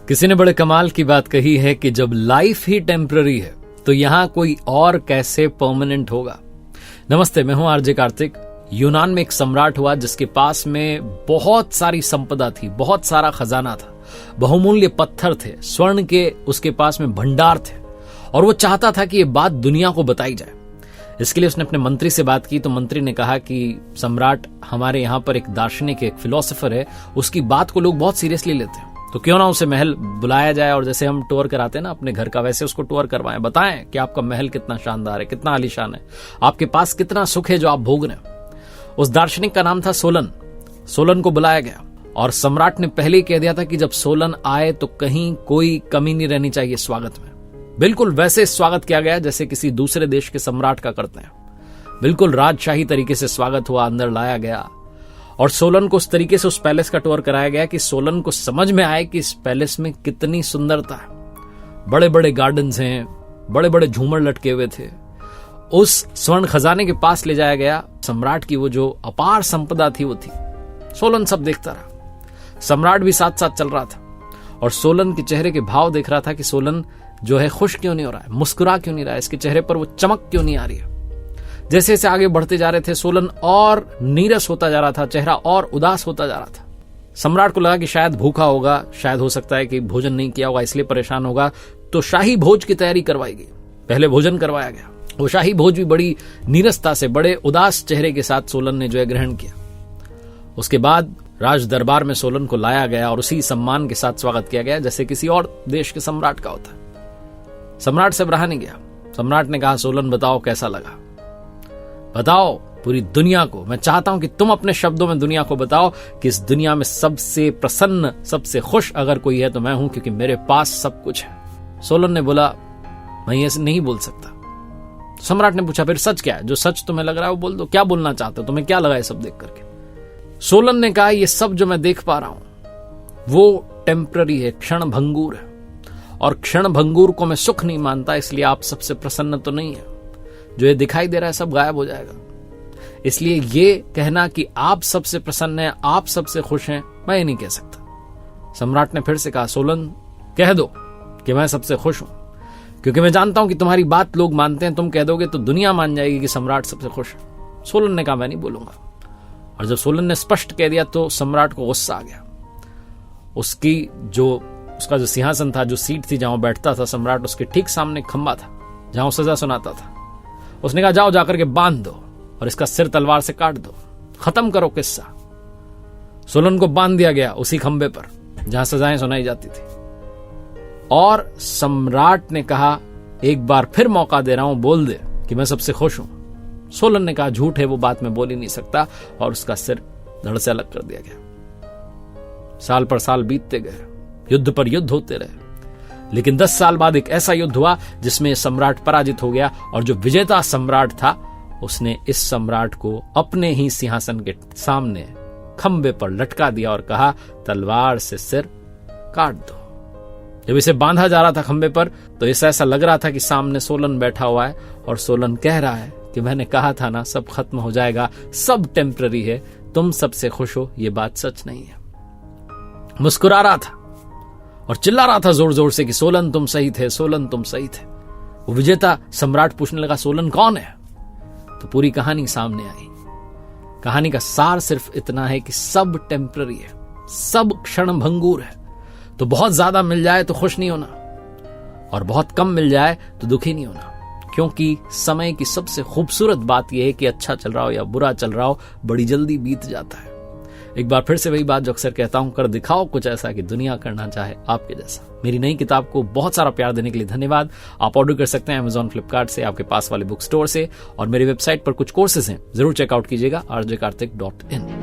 किसी ने बड़े कमाल की बात कही है कि जब लाइफ ही टेम्पररी है तो यहां कोई और कैसे परमानेंट होगा। नमस्ते, मैं हूं आरजे कार्तिक। यूनान में एक सम्राट हुआ जिसके पास में बहुत सारी संपदा थी, बहुत सारा खजाना था, बहुमूल्य पत्थर थे, स्वर्ण के उसके पास में भंडार थे और वो चाहता था कि ये बात दुनिया को बताई जाए। इसके लिए उसने अपने मंत्री से बात की तो मंत्री ने कहा कि सम्राट, हमारे यहाँ पर एक दार्शनिक, एक फिलोसोफर है, उसकी बात को लोग बहुत सीरियसली लेते हैं, तो क्यों ना उसे महल बुलाया जाए और जैसे हम टूर कराते हैं ना अपने घर का, वैसे उसको टूर करवाएं, बताएं कि आपका महल कितना शानदार है, कितना आलीशान है, आपके पास कितना सुख है जो आप भोग रहे हैं। उस दार्शनिक का नाम था सोलन। सोलन को बुलाया गया और सम्राट ने पहले ही कह दिया था कि जब सोलन आए तो कहीं कोई कमी नहीं रहनी चाहिए स्वागत में। बिल्कुल वैसे स्वागत किया गया जैसे किसी दूसरे देश के सम्राट का करते हैं। बिल्कुल राजशाही तरीके से स्वागत हुआ, अंदर लाया गया और सोलन को उस तरीके से उस पैलेस का टूर कराया गया कि सोलन को समझ में आए कि इस पैलेस में कितनी सुंदरता है। बड़े बड़े गार्डन्स हैं, बड़े बड़े झूमर लटके हुए थे। उस स्वर्ण खजाने के पास ले जाया गया। सम्राट की वो जो अपार संपदा थी वो थी। सोलन सब देखता रहा, सम्राट भी साथ साथ चल रहा था और सोलन के चेहरे के भाव देख रहा था कि सोलन जो है खुश क्यों नहीं हो रहा है, मुस्कुरा क्यों नहीं रहा है, इसके चेहरे पर वो चमक क्यों नहीं आ रही है। जैसे जैसे आगे बढ़ते जा रहे थे सोलन और नीरस होता जा रहा था, चेहरा और उदास होता जा रहा था। सम्राट को लगा कि शायद भूखा होगा, शायद हो सकता है कि भोजन नहीं किया होगा इसलिए परेशान होगा, तो शाही भोज की तैयारी करवाई गई। पहले भोजन करवाया गया। वो शाही भोज भी बड़ी नीरसता से, बड़े उदास चेहरे के साथ सोलन ने जो है ग्रहण किया। उसके बाद राज दरबार में सोलन को लाया गया और उसी सम्मान के साथ स्वागत किया गया जैसे किसी और देश के सम्राट का होता है। सम्राट से रहा नहीं गया। सम्राट ने कहा, सोलन बताओ कैसा लगा, बताओ पूरी दुनिया को। मैं चाहता हूं कि तुम अपने शब्दों में दुनिया को बताओ कि इस दुनिया में सबसे प्रसन्न, सबसे खुश अगर कोई है तो मैं हूं, क्योंकि मेरे पास सब कुछ है। सोलन ने बोला, मैं ये नहीं बोल सकता। सम्राट ने पूछा, फिर सच क्या है? जो सच तुम्हें लग रहा है वो बोल दो, क्या बोलना चाहते हो, तुम्हें क्या लगा ये सब देख करके? सोलन ने कहा, ये सब जो मैं देख पा रहा हूं वो टेम्पररी है, क्षण भंगुर है और क्षण भंगुर को मैं सुख नहीं मानता, इसलिए आप सबसे प्रसन्न तो नहीं है। जो ये दिखाई दे रहा है सब गायब हो जाएगा, इसलिए ये कहना कि आप सबसे प्रसन्न हैं, आप सबसे खुश हैं, मैं ये नहीं कह सकता। सम्राट ने फिर से कहा, सोलन कह दो कि मैं सबसे खुश हूं, क्योंकि मैं जानता हूं कि तुम्हारी बात लोग मानते हैं, तुम कह दोगे तो दुनिया मान जाएगी कि सम्राट सबसे खुश है। सोलन ने कहा, मैं नहीं बोलूंगा। और जब सोलन ने स्पष्ट कह दिया तो सम्राट को गुस्सा आ गया। उसका जो सिंहासन था, जो सीट थी जहां बैठता था सम्राट, उसके ठीक सामने खंबा था जहां वो सजा सुनाता था। उसने कहा, जाओ जाकर के बांध दो और इसका सिर तलवार से काट दो, खत्म करो किस्सा। सोलन को बांध दिया गया उसी खंबे पर जहां सजाएं सुनाई जाती थी और सम्राट ने कहा, एक बार फिर मौका दे रहा हूं, बोल दे कि मैं सबसे खुश हूं। सोलन ने कहा, झूठ है, वो बात मैं बोल ही नहीं सकता और उसका सिर धड़ से अलग कर दिया गया। साल पर साल बीतते गए, युद्ध पर युद्ध होते रहे, लेकिन 10 साल बाद एक ऐसा युद्ध हुआ जिसमें सम्राट पराजित हो गया और जो विजेता सम्राट था उसने इस सम्राट को अपने ही सिंहासन के सामने खंबे पर लटका दिया और कहा, तलवार से सिर काट दो। जब इसे बांधा जा रहा था खंबे पर तो इसे ऐसा लग रहा था कि सामने सोलन बैठा हुआ है और सोलन कह रहा है कि मैंने कहा था ना, सब खत्म हो जाएगा, सब टेम्पररी है, तुम सबसे खुश हो, ये बात सच नहीं है। मुस्कुरा रहा था और चिल्ला रहा था जोर जोर से कि सोलन तुम सही थे, सोलन तुम सही थे। वो विजेता सम्राट पूछने लगा, सोलन कौन है? तो पूरी कहानी सामने आई। कहानी का सार सिर्फ इतना है कि सब टेम्पररी है, सब क्षण भंगुर है। तो बहुत ज्यादा मिल जाए तो खुश नहीं होना और बहुत कम मिल जाए तो दुखी नहीं होना, क्योंकि समय की सबसे खूबसूरत बात यह है कि अच्छा चल रहा हो या बुरा चल रहा हो, बड़ी जल्दी बीत जाता है। एक बार फिर से वही बात जो अक्सर कहता हूं, कर दिखाओ कुछ ऐसा कि दुनिया करना चाहे आपके जैसा। मेरी नई किताब को बहुत सारा प्यार देने के लिए धन्यवाद। आप ऑर्डर कर सकते हैं Amazon, फ्लिपकार्ट से, आपके पास वाले बुक स्टोर से, और मेरी वेबसाइट पर कुछ कोर्सेज हैं, जरूर चेकआउट कीजिएगा rjkartik.in।